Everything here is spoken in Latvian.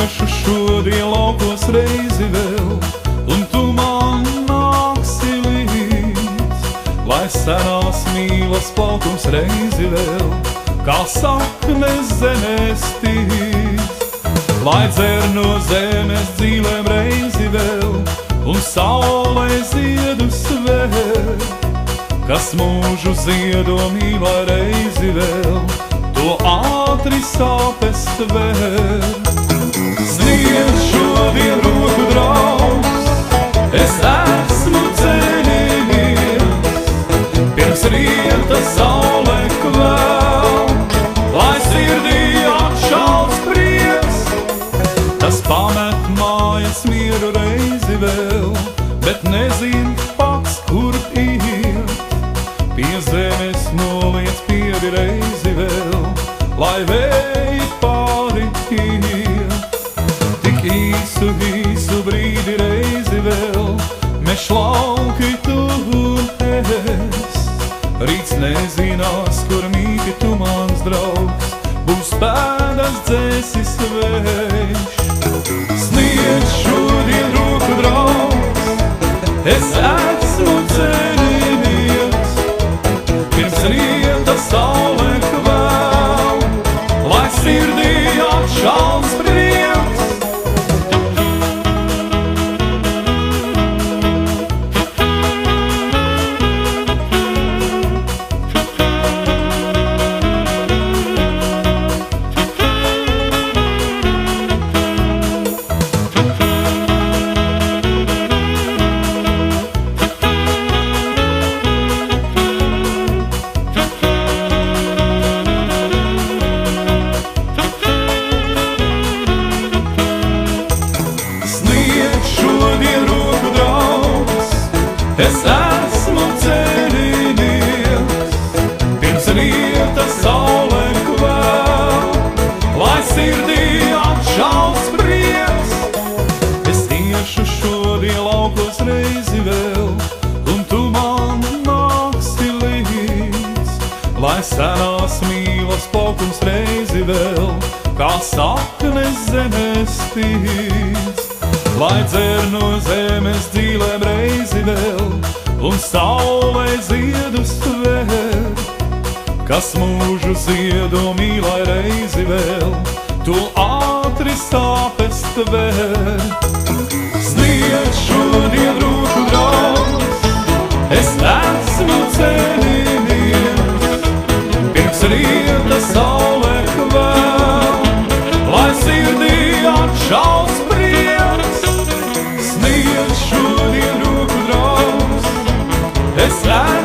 iešu šodien laukos reizi vēl, un tu man nāksi līdz, lai senās mīlas plaukums reizi vēl, kā saknes zemēs tīts. Lai dzer no zemes dzīlēm reizi vēl, un saulē ziedus vēl, kas mūžu ziedo mīlā reizi vēl, to ātri sāpes vēl. Sniedz šodien roku draugs, es esmu ceļinieks, pirms rieta saulē kvēl, lai sirdī atšals prieks. Tas pamet mājas mieru reizi vēl, bet nezin pats, kur iet. Pie zemes noliec piedi reizi vēl, lai vēji pāri iet. Tik īsu brīdi reizi vēl, meš lauki tu un es. Rīts nezinās, kur mīti tu mans draugs, būs pēdas dzēsis vējš. Sniedz šodien roku draugs, es esmu ceļinieks, pirms rieta saulē kvēl, lai sirdī atšals prieks. Es esmu ceļinieks, pirms rieta saulē kvēl, lai sirdī atšals prieks. Es iešu šodien laukos reizi vēl, un tu man nāksi līdz, lai senās mīlas plaukums reizi vēl, kā saknes zemēs tīts. Lai dzer no zemes dzīlēm reizi vēl, un saulē ziedus vēl, kas mūžu ziedo mīlai reizi vēl, tu ātri sāpes vēl. Sniedz šodien roku draugs, es esmu ceļinieks, pirms rieta saulē kvēl, lai sirdī atšals prieks. Sniedz šodien roku draugs, es esmu